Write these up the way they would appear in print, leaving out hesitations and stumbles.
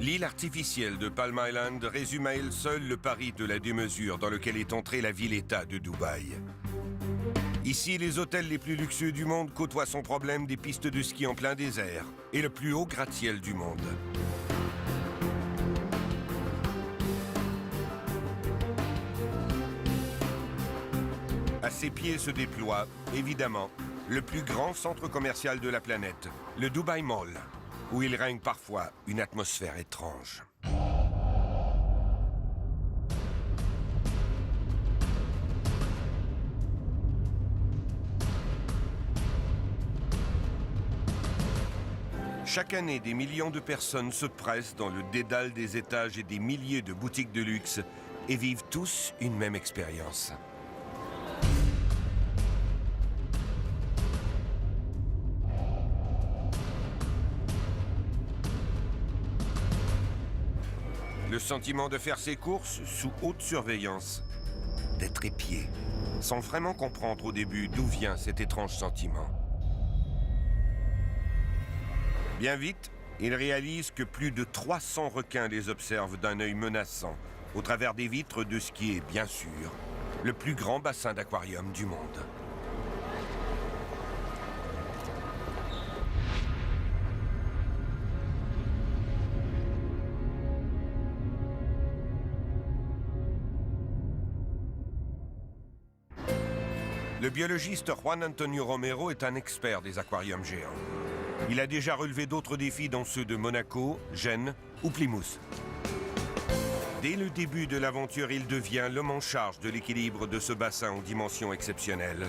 L'île artificielle de Palm Island résume à elle seule le pari de la démesure dans lequel est entrée la ville-État de Dubaï. Ici, les hôtels les plus luxueux du monde côtoient son problème des pistes de ski en plein désert et le plus haut gratte-ciel du monde. À ses pieds se déploie, évidemment, le plus grand centre commercial de la planète, le Dubai Mall, où il règne parfois une atmosphère étrange. Chaque année, des millions de personnes se pressent dans le dédale des étages et des milliers de boutiques de luxe et vivent tous une même expérience. Le sentiment de faire ses courses sous haute surveillance, d'être épié, sans vraiment comprendre au début d'où vient cet étrange sentiment. Bien vite, il réalise que plus de 300 requins les observent d'un œil menaçant, au travers des vitres de ce qui est, bien sûr, le plus grand bassin d'aquarium du monde. Le biologiste Juan Antonio Romero est un expert des aquariums géants. Il a déjà relevé d'autres défis dont ceux de Monaco, Gênes ou Plymouth. Dès le début de l'aventure, il devient l'homme en charge de l'équilibre de ce bassin aux dimensions exceptionnelles.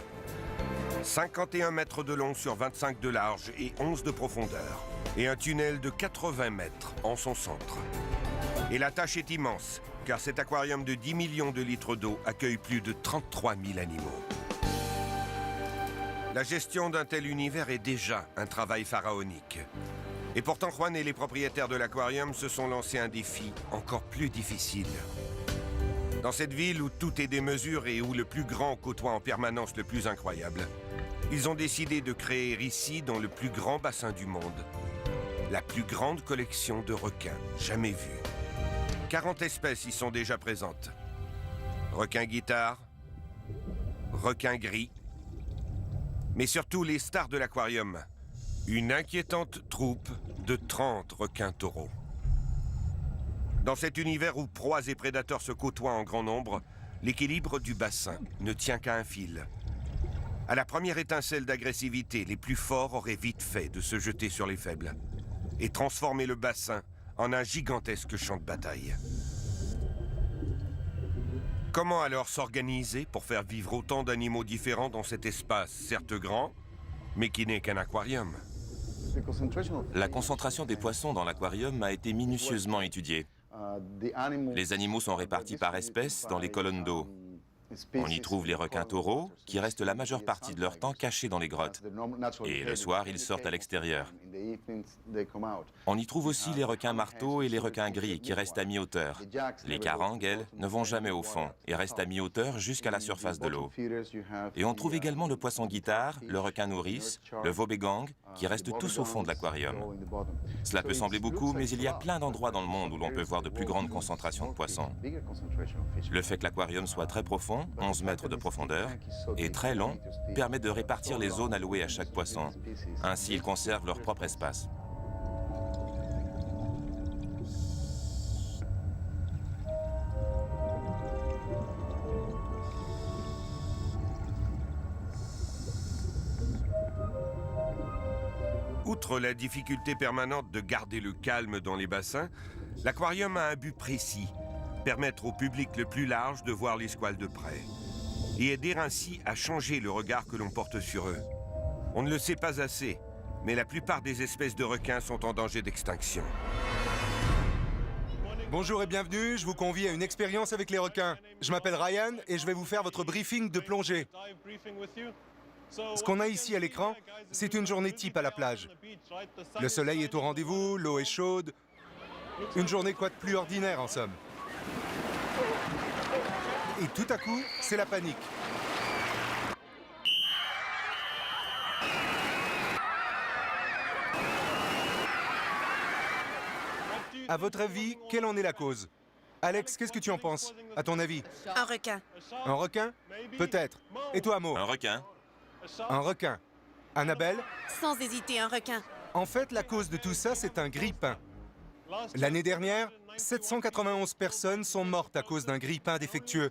51 mètres de long sur 25 de large et 11 de profondeur. Et un tunnel de 80 mètres en son centre. Et la tâche est immense, car cet aquarium de 10 millions de litres d'eau accueille plus de 33 000 animaux. La gestion d'un tel univers est déjà un travail pharaonique. Et pourtant, Juan et les propriétaires de l'aquarium se sont lancés un défi encore plus difficile. Dans cette ville où tout est démesuré et où le plus grand côtoie en permanence le plus incroyable, ils ont décidé de créer ici, dans le plus grand bassin du monde, la plus grande collection de requins jamais vue. 40 espèces y sont déjà présentes. Requins guitare, requins gris, mais surtout les stars de l'aquarium. Une inquiétante troupe de 30 requins taureaux. Dans cet univers où proies et prédateurs se côtoient en grand nombre, l'équilibre du bassin ne tient qu'à un fil. À la première étincelle d'agressivité, les plus forts auraient vite fait de se jeter sur les faibles et transformer le bassin en un gigantesque champ de bataille. Comment alors s'organiser pour faire vivre autant d'animaux différents dans cet espace, certes grand, mais qui n'est qu'un aquarium? La concentration des poissons dans l'aquarium a été minutieusement étudiée. Les animaux sont répartis par espèces dans les colonnes d'eau. On y trouve les requins taureaux, qui restent la majeure partie de leur temps cachés dans les grottes. Et le soir, ils sortent à l'extérieur. On y trouve aussi les requins marteaux et les requins gris, qui restent à mi-hauteur. Les carangues, elles, ne vont jamais au fond et restent à mi-hauteur jusqu'à la surface de l'eau. Et on trouve également le poisson guitare, le requin nourrice, le wobbegong, qui restent tous au fond de l'aquarium. Cela peut sembler beaucoup, mais il y a plein d'endroits dans le monde où l'on peut voir de plus grandes concentrations de poissons. Le fait que l'aquarium soit très profond, 11 mètres de profondeur, et très long, permet de répartir les zones allouées à chaque poisson. Ainsi, ils conservent leur propre espace. Outre la difficulté permanente de garder le calme dans les bassins, l'aquarium a un but précis: permettre au public le plus large de voir les squales de près et aider ainsi à changer le regard que l'on porte sur eux. On ne le sait pas assez, mais la plupart des espèces de requins sont en danger d'extinction. Bonjour et bienvenue, je vous convie à une expérience avec les requins. Je m'appelle Ryan et je vais vous faire votre briefing de plongée. Ce qu'on a ici à l'écran, c'est une journée type à la plage. Le soleil est au rendez-vous, l'eau est chaude. Une journée quoi de plus ordinaire en somme. Et tout à coup, c'est la panique. À votre avis, quelle en est la cause? Alex, qu'est-ce que tu en penses, à ton avis? Un requin. Un requin? Peut-être. Et toi, Mo? Un requin. Un requin. Annabelle? Sans hésiter, un requin. En fait, la cause de tout ça, c'est un grille-pain. L'année dernière, 791 personnes sont mortes à cause d'un grille-pain défectueux.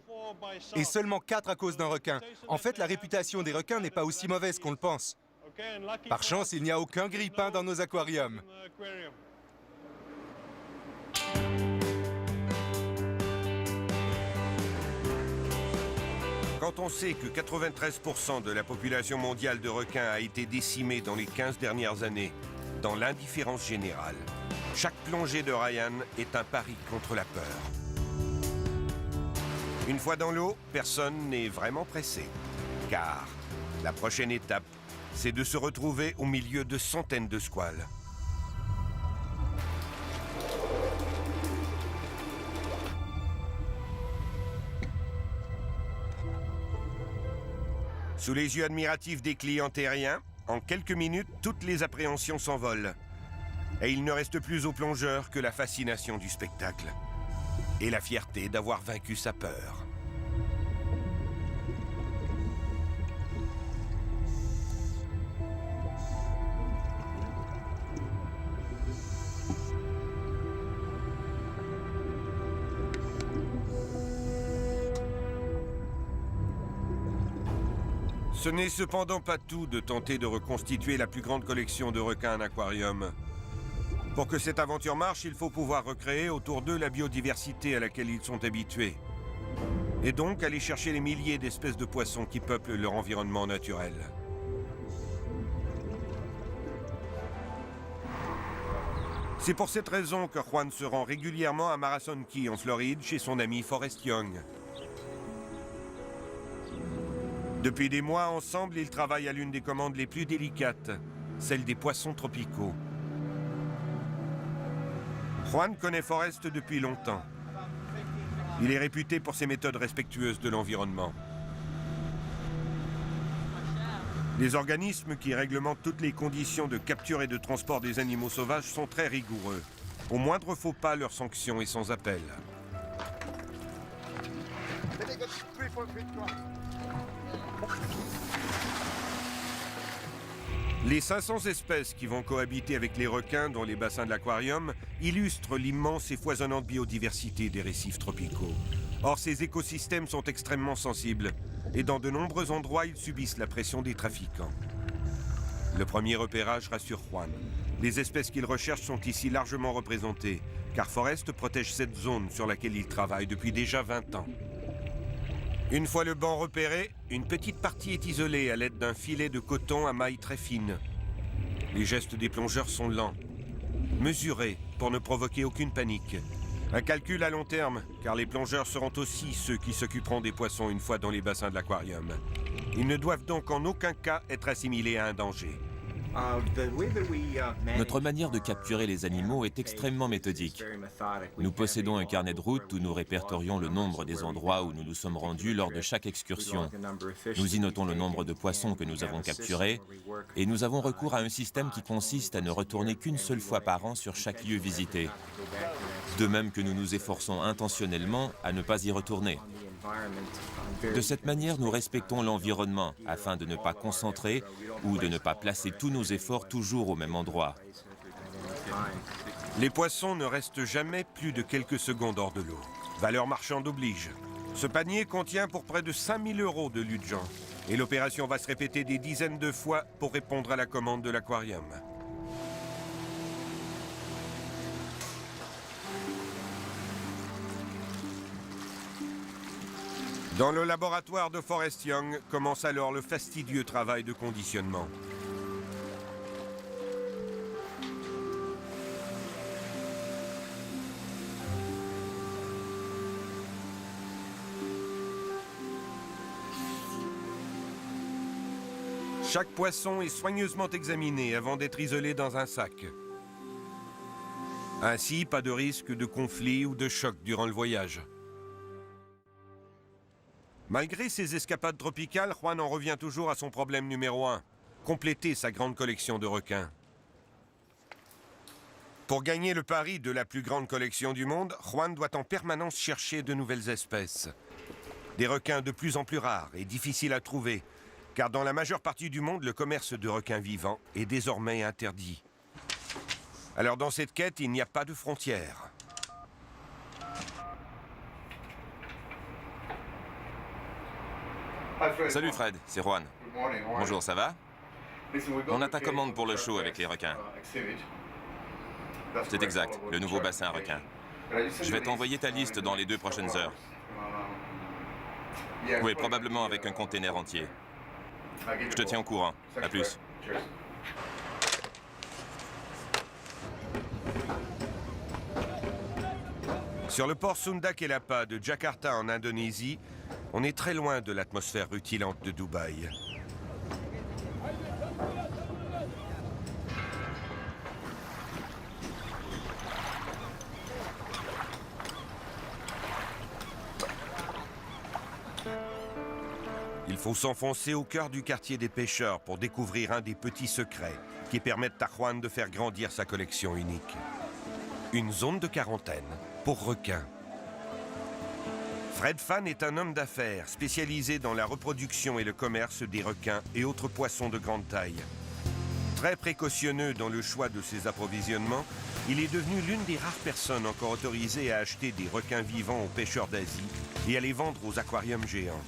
Et seulement 4 à cause d'un requin. En fait, la réputation des requins n'est pas aussi mauvaise qu'on le pense. Par chance, il n'y a aucun grille-pain dans nos aquariums. Quand on sait que 93% de la population mondiale de requins a été décimée dans les 15 dernières années, dans l'indifférence générale, chaque plongée de Ryan est un pari contre la peur. Une fois dans l'eau, personne n'est vraiment pressé. Car la prochaine étape, c'est de se retrouver au milieu de centaines de squales. Sous les yeux admiratifs des clients terriens, en quelques minutes, toutes les appréhensions s'envolent. Et il ne reste plus aux plongeurs que la fascination du spectacle et la fierté d'avoir vaincu sa peur. Ce n'est cependant pas tout de tenter de reconstituer la plus grande collection de requins en aquarium. Pour que cette aventure marche, il faut pouvoir recréer autour d'eux la biodiversité à laquelle ils sont habitués. Et donc aller chercher les milliers d'espèces de poissons qui peuplent leur environnement naturel. C'est pour cette raison que Juan se rend régulièrement à Marathon Key en Floride chez son ami Forrest Young. Depuis des mois, ensemble, ils travaillent à l'une des commandes les plus délicates, celle des poissons tropicaux. Juan connaît Forrest depuis longtemps. Il est réputé pour ses méthodes respectueuses de l'environnement. Les organismes qui réglementent toutes les conditions de capture et de transport des animaux sauvages sont très rigoureux. Au moindre faux pas, leur sanction est sans appel. Les 500 espèces qui vont cohabiter avec les requins dans les bassins de l'aquarium illustrent l'immense et foisonnante biodiversité des récifs tropicaux. Or, ces écosystèmes sont extrêmement sensibles et dans de nombreux endroits, ils subissent la pression des trafiquants. Le premier repérage rassure Juan. Les espèces qu'il recherche sont ici largement représentées, car Forrest protège cette zone sur laquelle il travaille depuis déjà 20 ans. Une fois le banc repéré, une petite partie est isolée à l'aide d'un filet de coton à mailles très fines. Les gestes des plongeurs sont lents, mesurés pour ne provoquer aucune panique. Un calcul à long terme, car les plongeurs seront aussi ceux qui s'occuperont des poissons une fois dans les bassins de l'aquarium. Ils ne doivent donc en aucun cas être assimilés à un danger. Notre manière de capturer les animaux est extrêmement méthodique. Nous possédons un carnet de route où nous répertorions le nombre des endroits où nous nous sommes rendus lors de chaque excursion. Nous y notons le nombre de poissons que nous avons capturés et nous avons recours à un système qui consiste à ne retourner qu'une seule fois par an sur chaque lieu visité. De même que nous nous efforçons intentionnellement à ne pas y retourner. De cette manière, nous respectons l'environnement afin de ne pas concentrer ou de ne pas placer tous nos efforts toujours au même endroit. Les poissons ne restent jamais plus de quelques secondes hors de l'eau. Valeur marchande oblige. Ce panier contient pour près de 5 000 € de ludgens. Et l'opération va se répéter des dizaines de fois pour répondre à la commande de l'aquarium. Dans le laboratoire de Forrest Young commence alors le fastidieux travail de conditionnement. Chaque poisson est soigneusement examiné avant d'être isolé dans un sac. Ainsi, pas de risque de conflit ou de choc durant le voyage. Malgré ses escapades tropicales, Juan en revient toujours à son problème numéro 1, compléter sa grande collection de requins. Pour gagner le pari de la plus grande collection du monde, Juan doit en permanence chercher de nouvelles espèces. Des requins de plus en plus rares et difficiles à trouver, car dans la majeure partie du monde, le commerce de requins vivants est désormais interdit. Alors dans cette quête, il n'y a pas de frontières. Salut Fred, c'est Juan. Bonjour, ça va? On a ta commande pour le show avec les requins. C'est exact, le nouveau bassin requin. Je vais t'envoyer ta liste dans les 2 prochaines heures. Oui, probablement avec un container entier. Je te tiens au courant. À plus. Sur le port Sunda Kelapa de Jakarta en Indonésie, on est très loin de l'atmosphère rutilante de Dubaï. Il faut s'enfoncer au cœur du quartier des pêcheurs pour découvrir un des petits secrets qui permettent à Juan de faire grandir sa collection unique. Une zone de quarantaine pour requins. Fred Fan est un homme d'affaires spécialisé dans la reproduction et le commerce des requins et autres poissons de grande taille. Très précautionneux dans le choix de ses approvisionnements, il est devenu l'une des rares personnes encore autorisées à acheter des requins vivants aux pêcheurs d'Asie et à les vendre aux aquariums géants.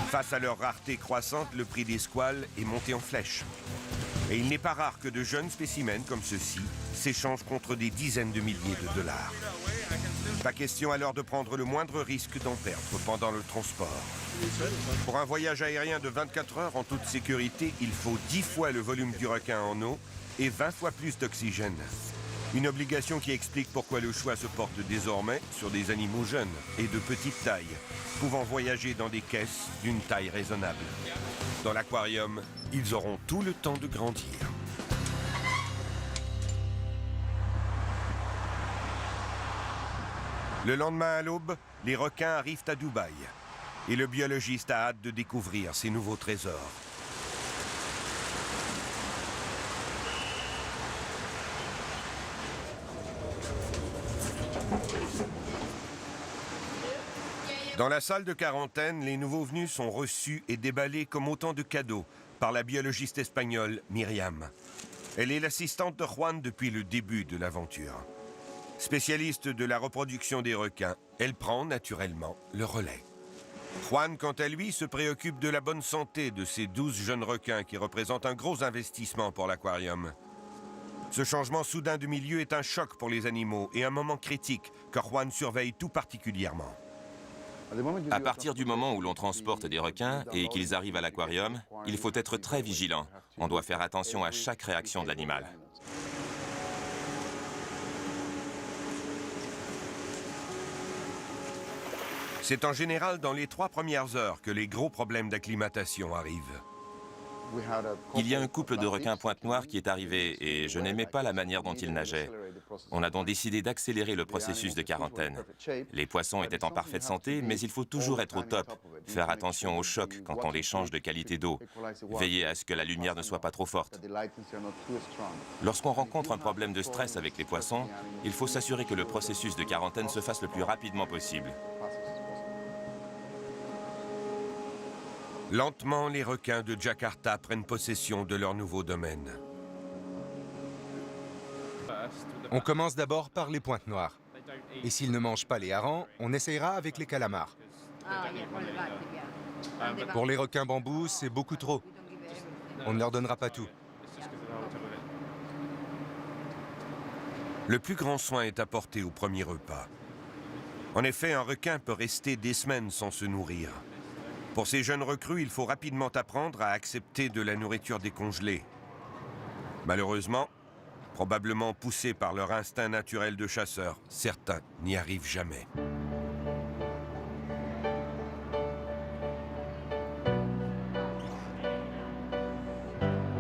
Face à leur rareté croissante, le prix des squales est monté en flèche. Et il n'est pas rare que de jeunes spécimens comme ceux-ci s'échangent contre des dizaines de milliers de dollars. Pas question alors de prendre le moindre risque d'en perdre pendant le transport. Pour un voyage aérien de 24 heures en toute sécurité, il faut 10 fois le volume du requin en eau et 20 fois plus d'oxygène. Une obligation qui explique pourquoi le choix se porte désormais sur des animaux jeunes et de petite taille, pouvant voyager dans des caisses d'une taille raisonnable. Dans l'aquarium, ils auront tout le temps de grandir. Le lendemain à l'aube, les requins arrivent à Dubaï. Et le biologiste a hâte de découvrir ces nouveaux trésors. Dans la salle de quarantaine, les nouveaux venus sont reçus et déballés comme autant de cadeaux par la biologiste espagnole Myriam. Elle est l'assistante de Juan depuis le début de l'aventure. Spécialiste de la reproduction des requins, elle prend naturellement le relais. Juan, quant à lui, se préoccupe de la bonne santé de ces 12 jeunes requins qui représentent un gros investissement pour l'aquarium. Ce changement soudain de milieu est un choc pour les animaux et un moment critique que Juan surveille tout particulièrement. À partir du moment où l'on transporte des requins et qu'ils arrivent à l'aquarium, il faut être très vigilant. On doit faire attention à chaque réaction de l'animal. C'est en général dans les 3 premières heures que les gros problèmes d'acclimatation arrivent. Il y a un couple de requins pointe-noire qui est arrivé et je n'aimais pas la manière dont ils nageaient. On a donc décidé d'accélérer le processus de quarantaine. Les poissons étaient en parfaite santé, mais il faut toujours être au top. Faire attention aux chocs quand on les change de qualité d'eau. Veiller à ce que la lumière ne soit pas trop forte. Lorsqu'on rencontre un problème de stress avec les poissons, il faut s'assurer que le processus de quarantaine se fasse le plus rapidement possible. Lentement, les requins de Jakarta prennent possession de leur nouveau domaine. On commence d'abord par les pointes noires. Et s'ils ne mangent pas les harengs, on essayera avec les calamars. Pour les requins bambous, c'est beaucoup trop. On ne leur donnera pas tout. Le plus grand soin est apporté au premier repas. En effet, un requin peut rester des semaines sans se nourrir. Pour ces jeunes recrues, il faut rapidement apprendre à accepter de la nourriture décongelée. Malheureusement, probablement poussés par leur instinct naturel de chasseur, certains n'y arrivent jamais.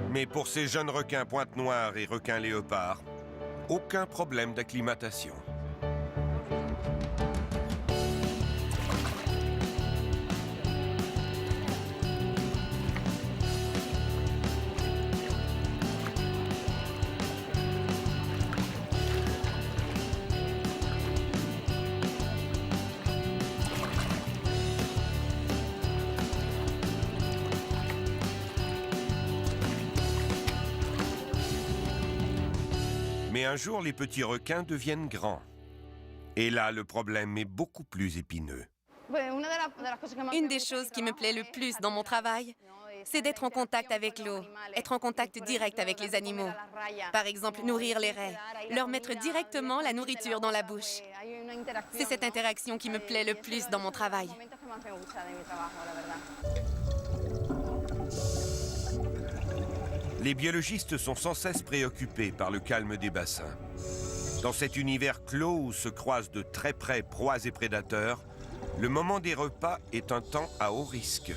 Mais pour ces jeunes requins pointe-noire et requins léopard, aucun problème d'acclimatation. Mais un jour, les petits requins deviennent grands. Et là, le problème est beaucoup plus épineux. Une des choses qui me plaît le plus dans mon travail, c'est d'être en contact avec l'eau, être en contact direct avec les animaux. Par exemple, nourrir les raies, leur mettre directement la nourriture dans la bouche. C'est cette interaction qui me plaît le plus dans mon travail. Les biologistes sont sans cesse préoccupés par le calme des bassins. Dans cet univers clos où se croisent de très près proies et prédateurs, le moment des repas est un temps à haut risque.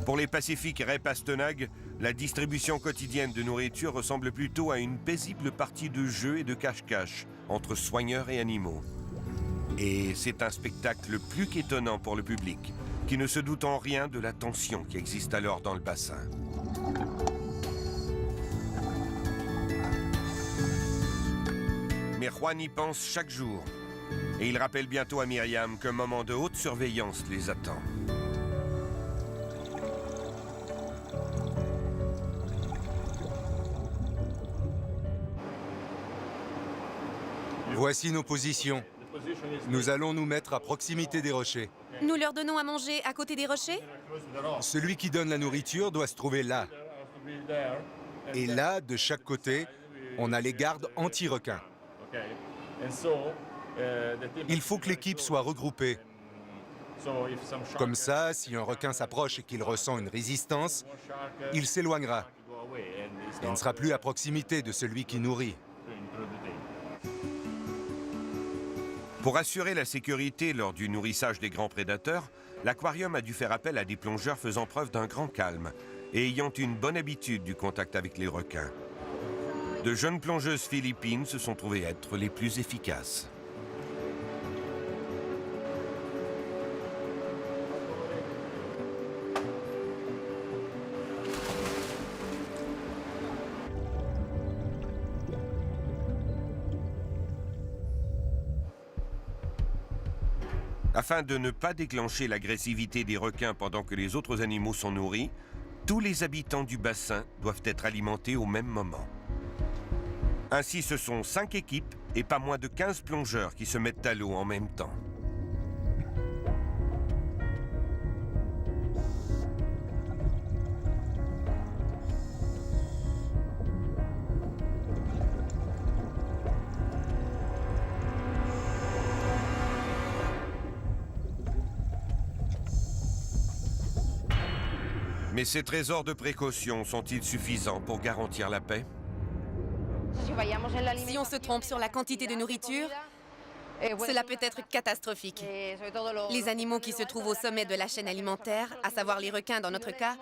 Pour les pacifiques raies pastenagues, la distribution quotidienne de nourriture ressemble plutôt à une paisible partie de jeu et de cache-cache entre soigneurs et animaux. Et c'est un spectacle plus qu'étonnant pour le public, qui ne se doute en rien de la tension qui existe alors dans le bassin. Mais Juan y pense chaque jour. Et il rappelle bientôt à Myriam qu'un moment de haute surveillance les attend. Voici nos positions. Nous allons nous mettre à proximité des rochers. Nous leur donnons à manger à côté des rochers? Celui qui donne la nourriture doit se trouver là. Et là, de chaque côté, on a les gardes anti-requins. Il faut que l'équipe soit regroupée. Comme ça, si un requin s'approche et qu'il ressent une résistance, il s'éloignera et ne sera plus à proximité de celui qui nourrit. Pour assurer la sécurité lors du nourrissage des grands prédateurs, l'aquarium a dû faire appel à des plongeurs faisant preuve d'un grand calme et ayant une bonne habitude du contact avec les requins. De jeunes plongeuses philippines se sont trouvées être les plus efficaces. Afin de ne pas déclencher l'agressivité des requins pendant que les autres animaux sont nourris, tous les habitants du bassin doivent être alimentés au même moment. Ainsi, ce sont 5 équipes et pas moins de 15 plongeurs qui se mettent à l'eau en même temps. Mais ces trésors de précaution sont-ils suffisants pour garantir la paix? Si on se trompe sur la quantité de nourriture, cela peut être catastrophique. Les animaux qui se trouvent au sommet de la chaîne alimentaire, à savoir les requins dans notre cas,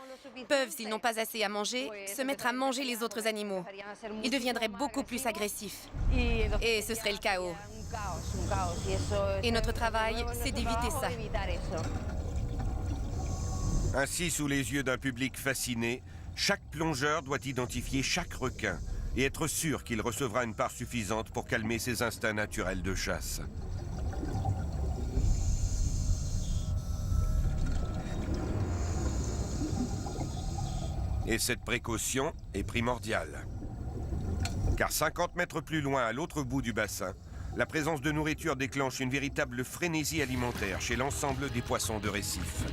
peuvent, s'ils n'ont pas assez à manger, se mettre à manger les autres animaux. Ils deviendraient beaucoup plus agressifs. Et ce serait le chaos. Et notre travail, c'est d'éviter ça. Ainsi, sous les yeux d'un public fasciné, chaque plongeur doit identifier chaque requin et être sûr qu'il recevra une part suffisante pour calmer ses instincts naturels de chasse. Et cette précaution est primordiale. Car 50 mètres plus loin, à l'autre bout du bassin, la présence de nourriture déclenche une véritable frénésie alimentaire chez l'ensemble des poissons de récif.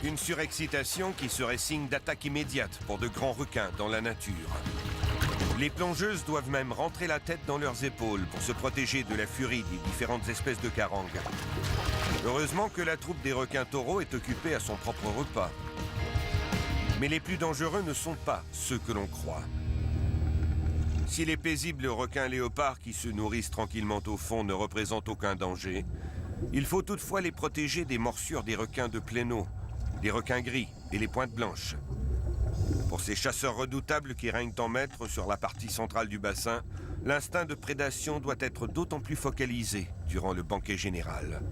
Une surexcitation qui serait signe d'attaque immédiate pour de grands requins dans la nature. Les plongeuses doivent même rentrer la tête dans leurs épaules pour se protéger de la furie des différentes espèces de carangues. Heureusement que la troupe des requins taureaux est occupée à son propre repas. Mais les plus dangereux ne sont pas ceux que l'on croit. Si les paisibles requins léopards qui se nourrissent tranquillement au fond ne représentent aucun danger, il faut toutefois les protéger des morsures des requins de pleine eau, les requins gris et les pointes blanches. Pour ces chasseurs redoutables qui règnent en maître sur la partie centrale du bassin, l'instinct de prédation doit être d'autant plus focalisé durant le banquet général.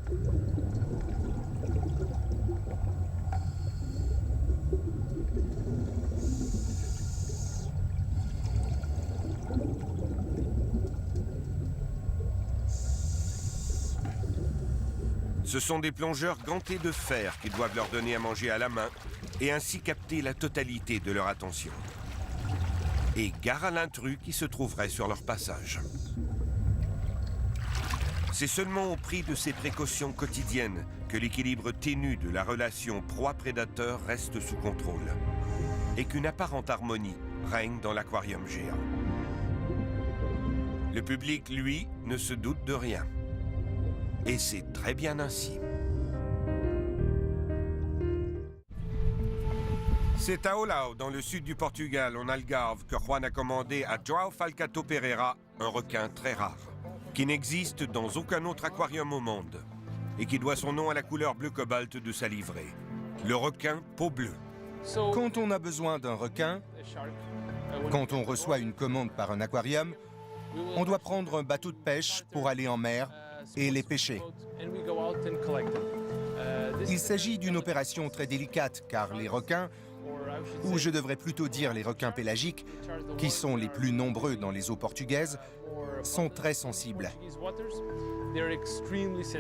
Ce sont des plongeurs gantés de fer qui doivent leur donner à manger à la main et ainsi capter la totalité de leur attention. et gare à l'intrus qui se trouverait sur leur passage. C'est seulement au prix de ces précautions quotidiennes que l'équilibre ténu de la relation proie-prédateur reste sous contrôle et qu'une apparente harmonie règne dans l'aquarium géant. Le public, lui, ne se doute de rien. Et c'est très bien ainsi. C'est à Olau, dans le sud du Portugal, en Algarve, que Juan a commandé à João Falcato Pereira un requin très rare, qui n'existe dans aucun autre aquarium au monde, et qui doit son nom à la couleur bleu cobalt de sa livrée, le requin peau bleue. Quand on a besoin d'un requin, quand on reçoit une commande par un aquarium, on doit prendre un bateau de pêche pour aller en mer et les pêcher. Il s'agit d'une opération très délicate car les requins, ou je devrais plutôt dire les requins pélagiques, qui sont les plus nombreux dans les eaux portugaises, sont très sensibles.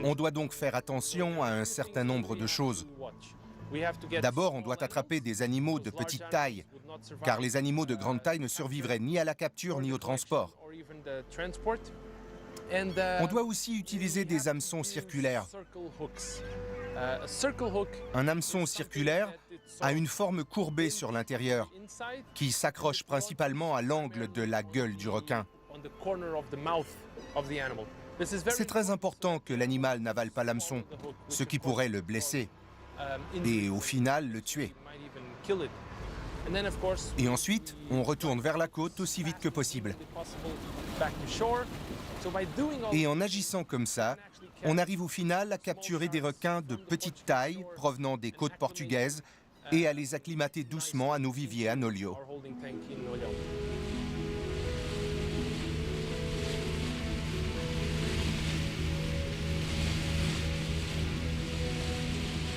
On doit donc faire attention à un certain nombre de choses. D'abord, on doit attraper des animaux de petite taille, car les animaux de grande taille ne survivraient ni à la capture ni au transport. On doit aussi utiliser des hameçons circulaires. Un hameçon circulaire a une forme courbée sur l'intérieur, qui s'accroche principalement à l'angle de la gueule du requin. C'est très important que l'animal n'avale pas l'hameçon, ce qui pourrait le blesser et au final le tuer. Et ensuite, on retourne vers la côte aussi vite que possible. Et en agissant comme ça, on arrive au final à capturer des requins de petite taille provenant des côtes portugaises et à les acclimater doucement à nos viviers à Nolio.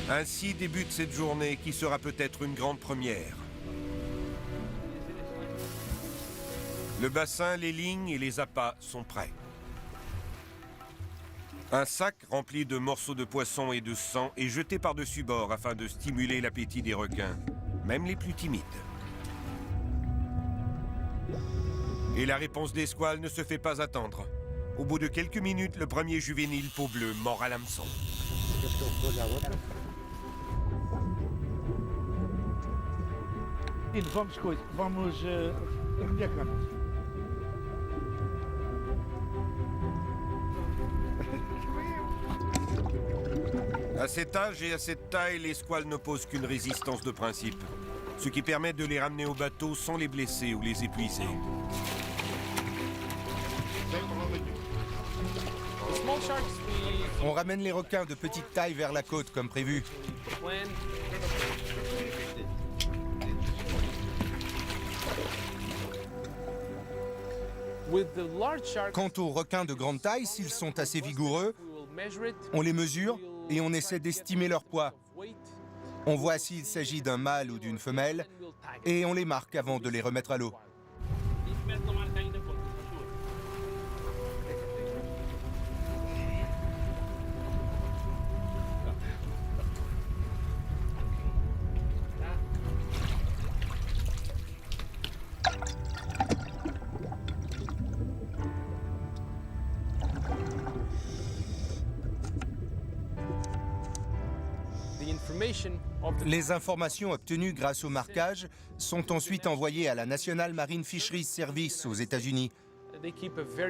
Ainsi débute cette journée qui sera peut-être une grande première. Le bassin, les lignes et les appâts sont prêts. Un sac rempli de morceaux de poisson et de sang est jeté par-dessus bord afin de stimuler l'appétit des requins, même les plus timides. Et la réponse des squales ne se fait pas attendre. Au bout de quelques minutes, le premier juvénile peau bleue mord à l'hameçon. À cet âge et à cette taille, les squales ne posent qu'une résistance de principe, ce qui permet de les ramener au bateau sans les blesser ou les épuiser. On ramène les requins de petite taille vers la côte comme prévu. Quant aux requins de grande taille, s'ils sont assez vigoureux, on les mesure et on essaie d'estimer leur poids. On voit s'il s'agit d'un mâle ou d'une femelle et on les marque avant de les remettre à l'eau. Les informations obtenues grâce au marquage sont ensuite envoyées à la National Marine Fisheries Service aux États-Unis.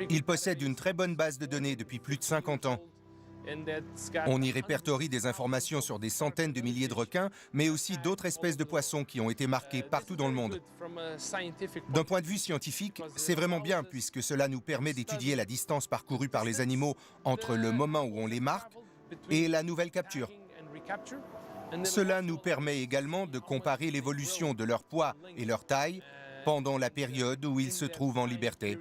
Ils possèdent une très bonne base de données depuis plus de 50 ans. On y répertorie des informations sur des centaines de milliers de requins, mais aussi d'autres espèces de poissons qui ont été marquées partout dans le monde. D'un point de vue scientifique, c'est vraiment bien puisque cela nous permet d'étudier la distance parcourue par les animaux entre le moment où on les marque et la nouvelle capture. Cela nous permet également de comparer l'évolution de leur poids et leur taille pendant la période où ils se trouvent en liberté.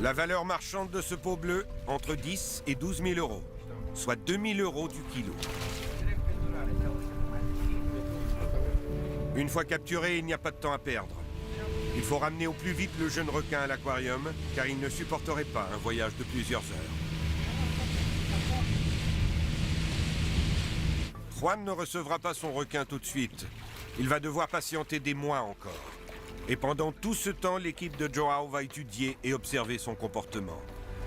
La valeur marchande de ce pot bleu, entre 10 et 12 000 euros, soit 2 000 euros du kilo. Une fois capturé, il n'y a pas de temps à perdre. Il faut ramener au plus vite le jeune requin à l'aquarium, car il ne supporterait pas un voyage de plusieurs heures. Juan ne recevra pas son requin tout de suite. Il va devoir patienter des mois encore. Et pendant tout ce temps, l'équipe de Joao va étudier et observer son comportement.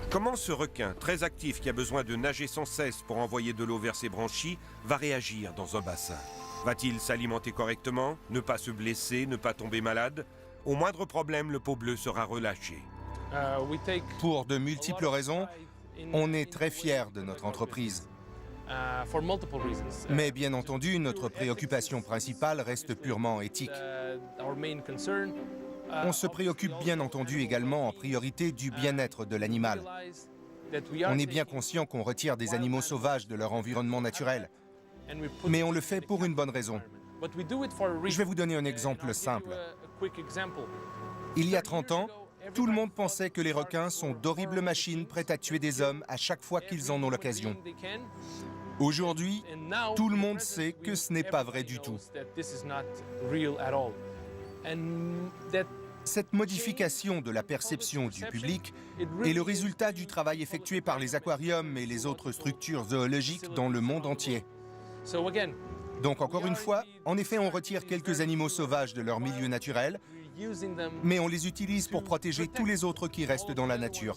Comment ce requin, très actif, qui a besoin de nager sans cesse pour envoyer de l'eau vers ses branchies, va réagir dans un bassin? Va-t-il s'alimenter correctement, ne pas se blesser, ne pas tomber malade? Au moindre problème, le pot bleu sera relâché. Pour de multiples raisons, on est très fiers de notre entreprise. Mais bien entendu, notre préoccupation principale reste purement éthique. On se préoccupe bien entendu également en priorité du bien-être de l'animal. On est bien conscient qu'on retire des animaux sauvages de leur environnement naturel. Mais on le fait pour une bonne raison. Je vais vous donner un exemple simple. Il y a 30 ans, tout le monde pensait que les requins sont d'horribles machines prêtes à tuer des hommes à chaque fois qu'ils en ont l'occasion. Aujourd'hui, tout le monde sait que ce n'est pas vrai du tout. Cette modification de la perception du public est le résultat du travail effectué par les aquariums et les autres structures zoologiques dans le monde entier. Donc encore une fois, en effet, on retire quelques animaux sauvages de leur milieu naturel, mais on les utilise pour protéger tous les autres qui restent dans la nature.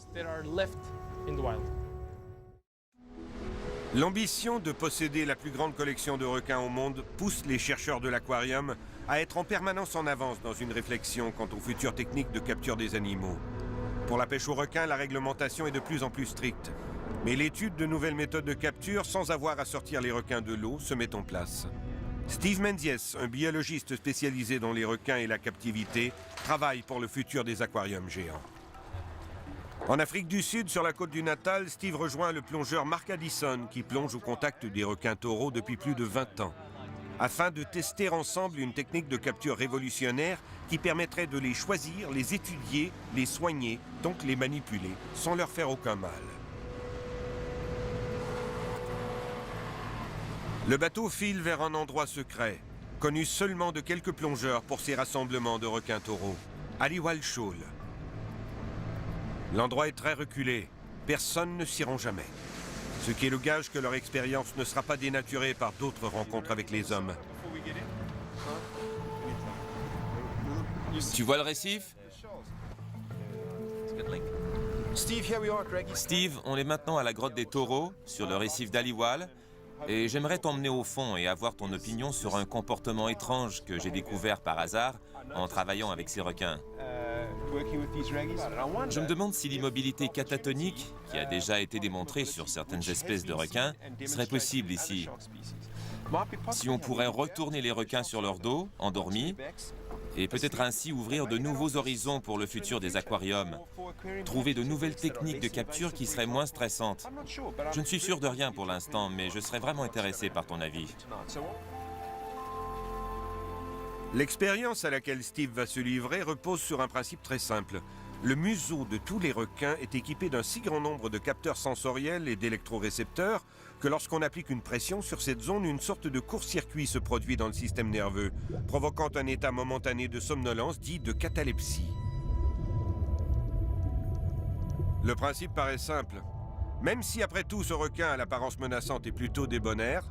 L'ambition de posséder la plus grande collection de requins au monde pousse les chercheurs de l'aquarium à être en permanence en avance dans une réflexion quant aux futures techniques de capture des animaux. Pour la pêche aux requins, la réglementation est de plus en plus stricte. Mais l'étude de nouvelles méthodes de capture sans avoir à sortir les requins de l'eau se met en place. Steve Menzies, un biologiste spécialisé dans les requins et la captivité, travaille pour le futur des aquariums géants. En Afrique du Sud, sur la côte du Natal, Steve rejoint le plongeur Mark Addison qui plonge au contact des requins taureaux depuis plus de 20 ans, afin de tester ensemble une technique de capture révolutionnaire qui permettrait de les choisir, les étudier, les soigner, donc les manipuler, sans leur faire aucun mal. Le bateau file vers un endroit secret, connu seulement de quelques plongeurs pour ses rassemblements de requins taureaux, Aliwal Shoal. L'endroit est très reculé, personne ne s'y rend jamais. Ce qui est le gage que leur expérience ne sera pas dénaturée par d'autres rencontres avec les hommes. Tu vois le récif? Steve, on est maintenant à la grotte des taureaux, sur le récif d'Aliwal, et j'aimerais t'emmener au fond et avoir ton opinion sur un comportement étrange que j'ai découvert par hasard en travaillant avec ces requins. Je me demande si l'immobilité catatonique, qui a déjà été démontrée sur certaines espèces de requins, serait possible ici. Si on pourrait retourner les requins sur leur dos, endormis, et peut-être ainsi ouvrir de nouveaux horizons pour le futur des aquariums. Trouver de nouvelles techniques de capture qui seraient moins stressantes. Je ne suis sûr de rien pour l'instant, mais je serais vraiment intéressé par ton avis. L'expérience à laquelle Steve va se livrer repose sur un principe très simple. Le museau de tous les requins est équipé d'un si grand nombre de capteurs sensoriels et d'électrorécepteurs que lorsqu'on applique une pression sur cette zone, une sorte de court-circuit se produit dans le système nerveux, provoquant un état momentané de somnolence dit de catalepsie. Le principe paraît simple. Même si après tout ce requin à l'apparence menaçante est plutôt débonnaire,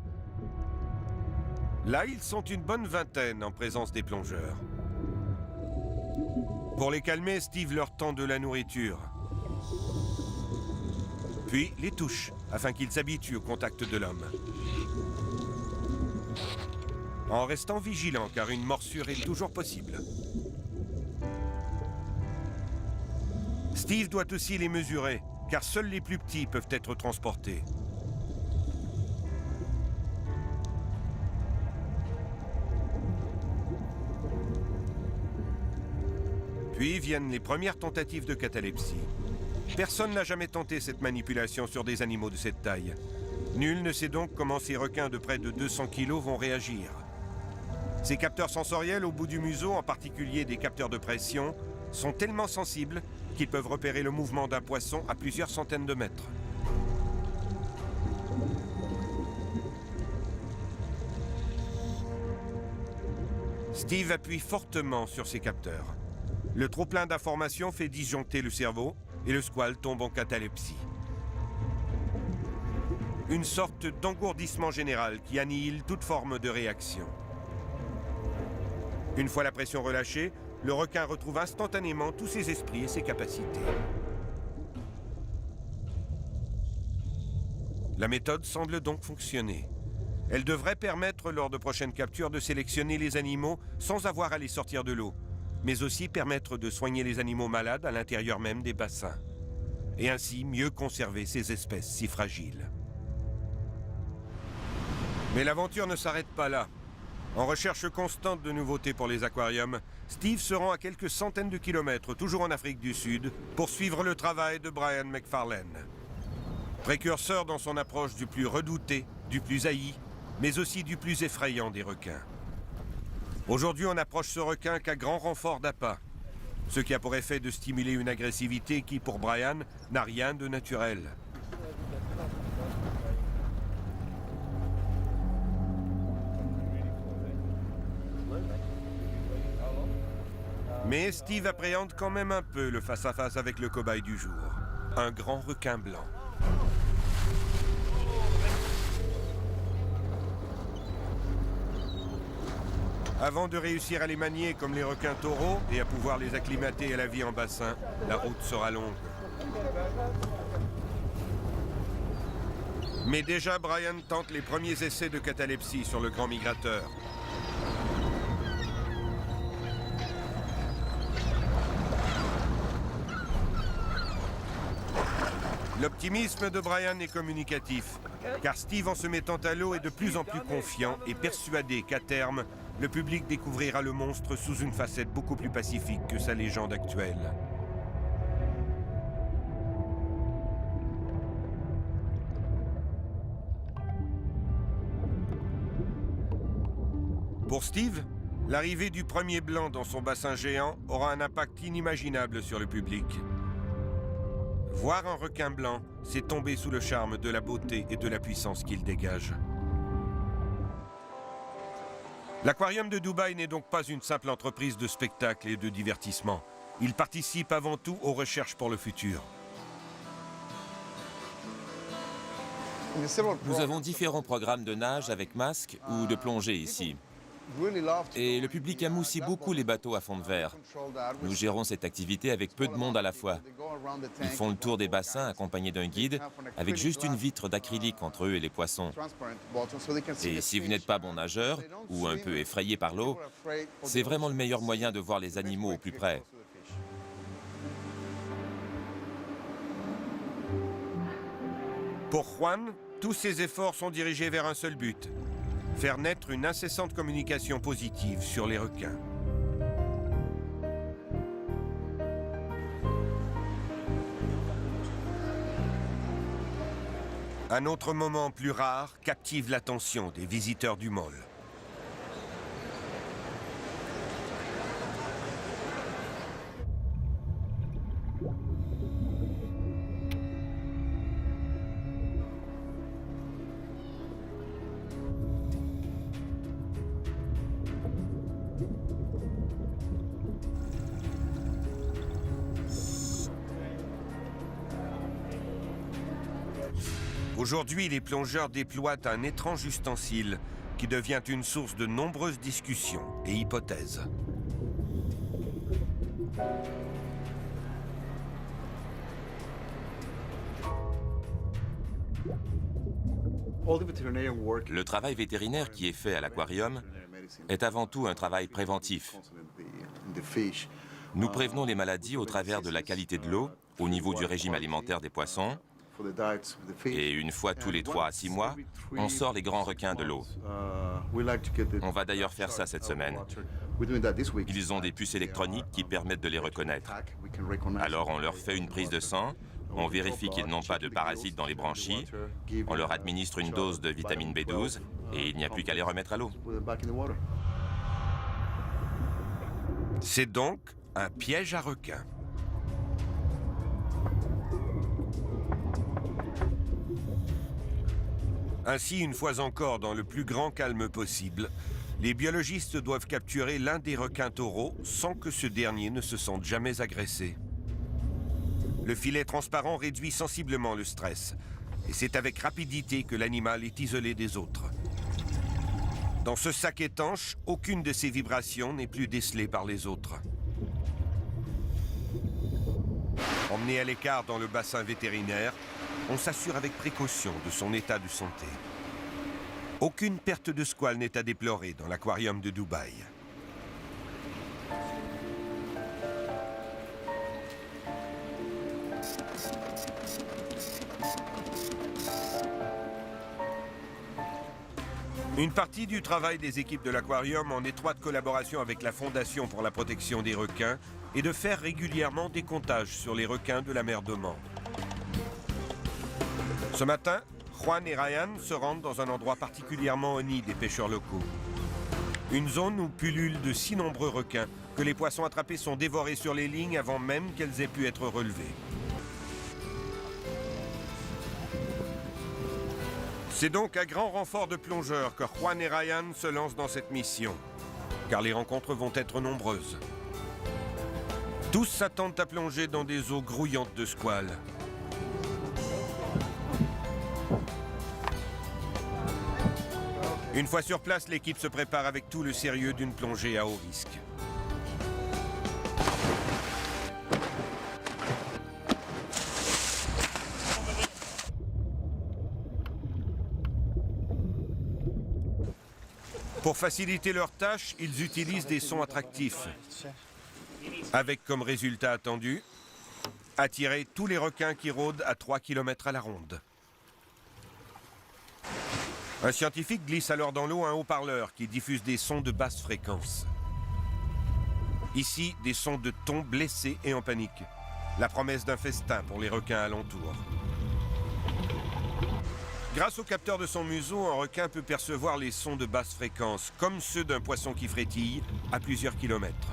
là ils sont une bonne vingtaine en présence des plongeurs. Pour les calmer, Steve leur tend de la nourriture. Puis les touche, afin qu'ils s'habituent au contact de l'homme. En restant vigilants, car une morsure est toujours possible. Steve doit aussi les mesurer, car seuls les plus petits peuvent être transportés. Puis viennent les premières tentatives de catalepsie. Personne n'a jamais tenté cette manipulation sur des animaux de cette taille. Nul ne sait donc comment ces requins de près de 200 kg vont réagir. Ces capteurs sensoriels au bout du museau, en particulier des capteurs de pression, sont tellement sensibles qu'ils peuvent repérer le mouvement d'un poisson à plusieurs centaines de mètres. Steve appuie fortement sur ses capteurs. Le trop-plein d'informations fait disjoncter le cerveau et le squale tombe en catalepsie. Une sorte d'engourdissement général qui annihile toute forme de réaction. Une fois la pression relâchée, le requin retrouve instantanément tous ses esprits et ses capacités. La méthode semble donc fonctionner. Elle devrait permettre, lors de prochaines captures, de sélectionner les animaux sans avoir à les sortir de l'eau, mais aussi permettre de soigner les animaux malades à l'intérieur même des bassins, et ainsi mieux conserver ces espèces si fragiles. Mais l'aventure ne s'arrête pas là. En recherche constante de nouveautés pour les aquariums, Steve se rend à quelques centaines de kilomètres, toujours en Afrique du Sud, pour suivre le travail de Brian McFarlane. Précurseur dans son approche du plus redouté, du plus haï, mais aussi du plus effrayant des requins. Aujourd'hui, on approche ce requin qu'à grand renfort d'appât, ce qui a pour effet de stimuler une agressivité qui, pour Brian, n'a rien de naturel. Mais Steve appréhende quand même un peu le face-à-face avec le cobaye du jour, un grand requin blanc. Avant de réussir à les manier comme les requins taureaux et à pouvoir les acclimater à la vie en bassin, la route sera longue. Mais déjà, Brian tente les premiers essais de catalepsie sur le grand migrateur. L'optimisme de Brian est communicatif, car Steve, en se mettant à l'eau, est de plus en plus confiant et persuadé qu'à terme, le public découvrira le monstre sous une facette beaucoup plus pacifique que sa légende actuelle. Pour Steve, l'arrivée du premier blanc dans son bassin géant aura un impact inimaginable sur le public. Voir un requin blanc, c'est tomber sous le charme de la beauté et de la puissance qu'il dégage. L'aquarium de Dubaï n'est donc pas une simple entreprise de spectacle et de divertissement. Il participe avant tout aux recherches pour le futur. Nous avons différents programmes de nage avec masque ou de plongée ici. Et le public aime aussi beaucoup les bateaux à fond de verre. Nous gérons cette activité avec peu de monde à la fois. Ils font le tour des bassins accompagnés d'un guide, avec juste une vitre d'acrylique entre eux et les poissons. Et si vous n'êtes pas bon nageur, ou un peu effrayé par l'eau, c'est vraiment le meilleur moyen de voir les animaux au plus près. Pour Juan, tous ses efforts sont dirigés vers un seul but: faire naître une incessante communication positive sur les requins. Un autre moment plus rare captive l'attention des visiteurs du mall. Aujourd'hui, les plongeurs déploient un étrange ustensile qui devient une source de nombreuses discussions et hypothèses. Le travail vétérinaire qui est fait à l'aquarium est avant tout un travail préventif. Nous prévenons les maladies au travers de la qualité de l'eau, au niveau du régime alimentaire des poissons, et une fois tous les 3 à 6 mois, on sort les grands requins de l'eau. On va d'ailleurs faire ça cette semaine. Ils ont des puces électroniques qui permettent de les reconnaître. Alors on leur fait une prise de sang, on vérifie qu'ils n'ont pas de parasites dans les branchies, on leur administre une dose de vitamine B12 et il n'y a plus qu'à les remettre à l'eau. C'est donc un piège à requins. Ainsi, une fois encore, dans le plus grand calme possible, les biologistes doivent capturer l'un des requins taureaux sans que ce dernier ne se sente jamais agressé. Le filet transparent réduit sensiblement le stress, et c'est avec rapidité que l'animal est isolé des autres. Dans ce sac étanche, aucune de ces vibrations n'est plus décelée par les autres. Emmené à l'écart dans le bassin vétérinaire, on s'assure avec précaution de son état de santé. Aucune perte de squale n'est à déplorer dans l'aquarium de Dubaï. Une partie du travail des équipes de l'aquarium, en étroite collaboration avec la Fondation pour la protection des requins, est de faire régulièrement des comptages sur les requins de la mer d'Oman. Ce matin, Juan et Ryan se rendent dans un endroit particulièrement honni des pêcheurs locaux. Une zone où pullulent de si nombreux requins que les poissons attrapés sont dévorés sur les lignes avant même qu'elles aient pu être relevées. C'est donc à grand renfort de plongeurs que Juan et Ryan se lancent dans cette mission, car les rencontres vont être nombreuses. Tous s'attendent à plonger dans des eaux grouillantes de squales. Une fois sur place, l'équipe se prépare avec tout le sérieux d'une plongée à haut risque. Pour faciliter leur tâche, ils utilisent des sons attractifs, avec comme résultat attendu, attirer tous les requins qui rôdent à 3 km à la ronde. Un scientifique glisse alors dans l'eau un haut-parleur qui diffuse des sons de basse fréquence. Ici, des sons de thon blessés et en panique. La promesse d'un festin pour les requins alentours. Grâce au capteur de son museau, un requin peut percevoir les sons de basse fréquence, comme ceux d'un poisson qui frétille, à plusieurs kilomètres.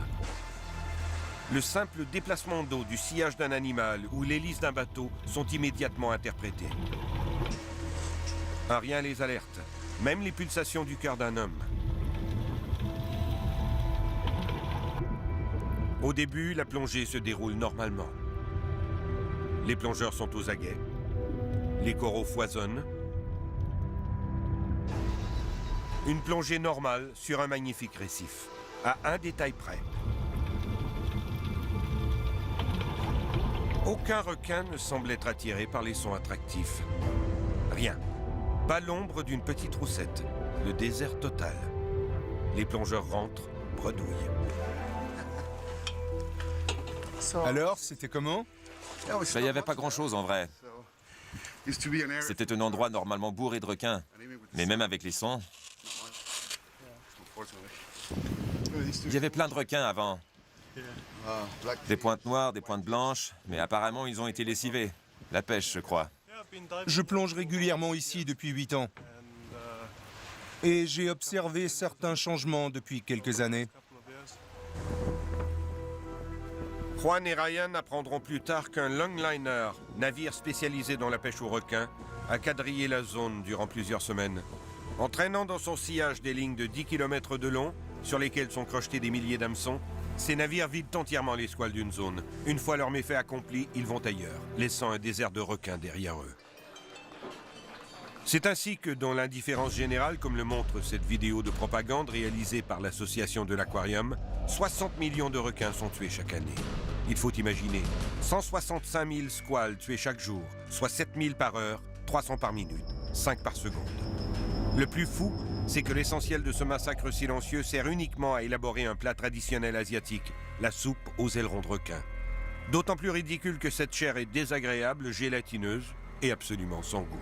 Le simple déplacement d'eau, du sillage d'un animal ou l'hélice d'un bateau sont immédiatement interprétés. Un rien les alerte, même les pulsations du cœur d'un homme. Au début, la plongée se déroule normalement. Les plongeurs sont aux aguets, les coraux foisonnent. Une plongée normale sur un magnifique récif, à un détail près. Aucun requin ne semble être attiré par les sons attractifs. Rien. Pas l'ombre d'une petite roussette. Le désert total. Les plongeurs rentrent, bredouilles. Alors, c'était comment? Il n'y avait pas grand-chose en vrai. C'était un endroit normalement bourré de requins. Mais même avec les sons, il y avait plein de requins avant. Des pointes noires, des pointes blanches, mais apparemment ils ont été lessivés. La pêche, je crois. Je plonge régulièrement ici depuis 8 ans. Et j'ai observé certains changements depuis quelques années. Juan et Ryan apprendront plus tard qu'un longliner, navire spécialisé dans la pêche aux requins, a quadrillé la zone durant plusieurs semaines. Entraînant dans son sillage des lignes de 10 km de long, sur lesquelles sont crochetés des milliers d'hameçons, ces navires vident entièrement les squales d'une zone. Une fois leur méfait accompli, ils vont ailleurs, laissant un désert de requins derrière eux. C'est ainsi que, dans l'indifférence générale, comme le montre cette vidéo de propagande réalisée par l'association de l'aquarium, 60 millions de requins sont tués chaque année. Il faut imaginer 165 000 squales tués chaque jour, soit 7 000 par heure, 300 par minute, 5 par seconde. Le plus fou, c'est que l'essentiel de ce massacre silencieux sert uniquement à élaborer un plat traditionnel asiatique, la soupe aux ailerons de requin. D'autant plus ridicule que cette chair est désagréable, gélatineuse et absolument sans goût.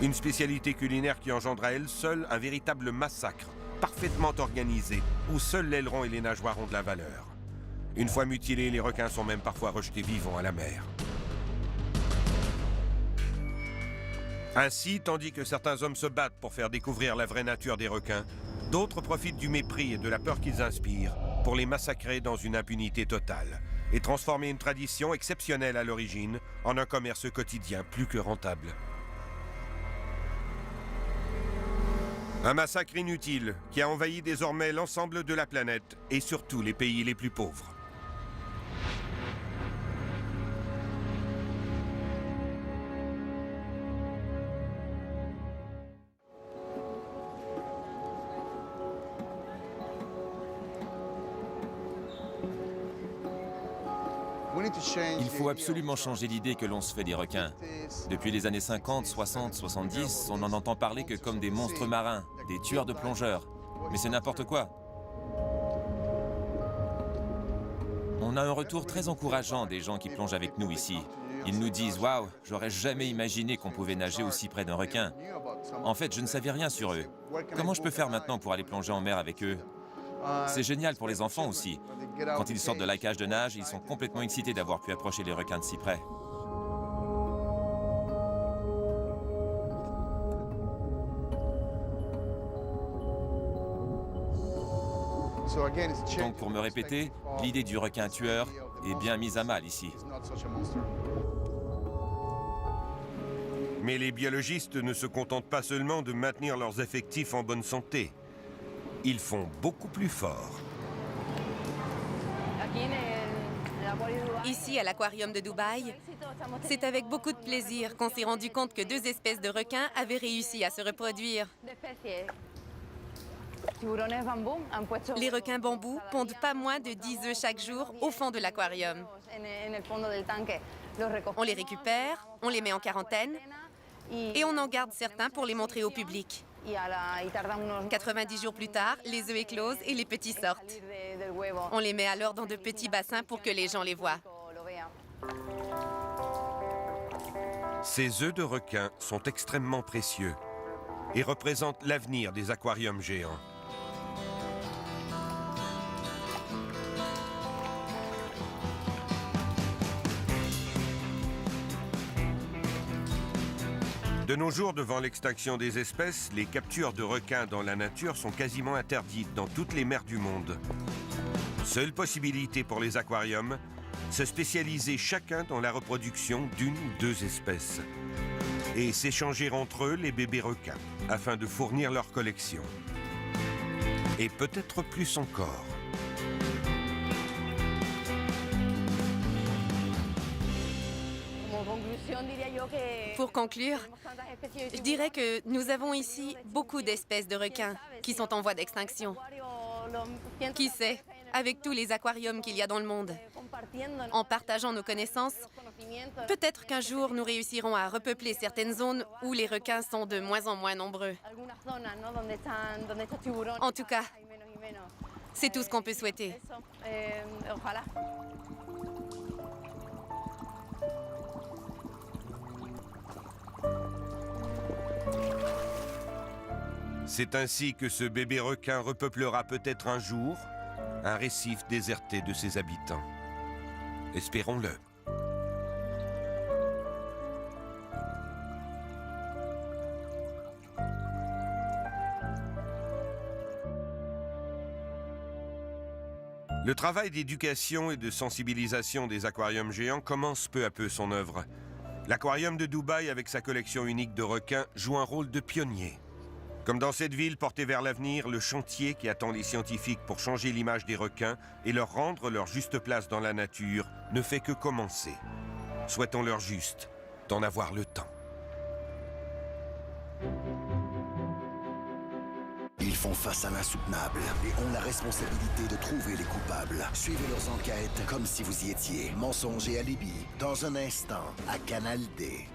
Une spécialité culinaire qui engendre à elle seule un véritable massacre, parfaitement organisé, où seuls l'aileron et les nageoires ont de la valeur. Une fois mutilés, les requins sont même parfois rejetés vivants à la mer. Ainsi, tandis que certains hommes se battent pour faire découvrir la vraie nature des requins, d'autres profitent du mépris et de la peur qu'ils inspirent pour les massacrer dans une impunité totale et transformer une tradition exceptionnelle à l'origine en un commerce quotidien plus que rentable. Un massacre inutile qui a envahi désormais l'ensemble de la planète et surtout les pays les plus pauvres. Il faut absolument changer l'idée que l'on se fait des requins. Depuis les années 50, 60, 70, on n'en entend parler que comme des monstres marins, des tueurs de plongeurs. Mais c'est n'importe quoi. On a un retour très encourageant des gens qui plongent avec nous ici. Ils nous disent « Waouh, j'aurais jamais imaginé qu'on pouvait nager aussi près d'un requin. En fait, je ne savais rien sur eux. Comment je peux faire maintenant pour aller plonger en mer avec eux ?» C'est génial pour les enfants aussi. Quand ils sortent de la cage de nage, ils sont complètement excités d'avoir pu approcher les requins de si près. Donc pour me répéter, l'idée du requin tueur est bien mise à mal ici. Mais les biologistes ne se contentent pas seulement de maintenir leurs effectifs en bonne santé. Ils font beaucoup plus fort. Ici, à l'aquarium de Dubaï, c'est avec beaucoup de plaisir qu'on s'est rendu compte que 2 espèces de requins avaient réussi à se reproduire. Les requins bambous pondent pas moins de 10 œufs chaque jour au fond de l'aquarium. On les récupère, on les met en quarantaine et on en garde certains pour les montrer au public. 90 jours plus tard, les œufs éclosent et les petits sortent. On les met alors dans de petits bassins pour que les gens les voient. Ces œufs de requin sont extrêmement précieux et représentent l'avenir des aquariums géants. De nos jours, devant l'extinction des espèces, les captures de requins dans la nature sont quasiment interdites dans toutes les mers du monde. Seule possibilité pour les aquariums, se spécialiser chacun dans la reproduction d'une ou 2 espèces et s'échanger entre eux les bébés requins afin de fournir leur collection. Et peut-être plus encore. Pour conclure, je dirais que nous avons ici beaucoup d'espèces de requins qui sont en voie d'extinction. Qui sait, avec tous les aquariums qu'il y a dans le monde, en partageant nos connaissances, peut-être qu'un jour nous réussirons à repeupler certaines zones où les requins sont de moins en moins nombreux. En tout cas, c'est tout ce qu'on peut souhaiter. C'est ainsi que ce bébé requin repeuplera peut-être un jour un récif déserté de ses habitants. Espérons-le. Le travail d'éducation et de sensibilisation des aquariums géants commence peu à peu son œuvre. L'aquarium de Dubaï, avec sa collection unique de requins, joue un rôle de pionnier. Comme dans cette ville portée vers l'avenir, le chantier qui attend les scientifiques pour changer l'image des requins et leur rendre leur juste place dans la nature ne fait que commencer. Souhaitons-leur juste d'en avoir le temps. Ils font face à l'insoutenable et ont la responsabilité de trouver les coupables. Suivez leurs enquêtes comme si vous y étiez. Mensonges et alibi, dans un instant, à Canal D.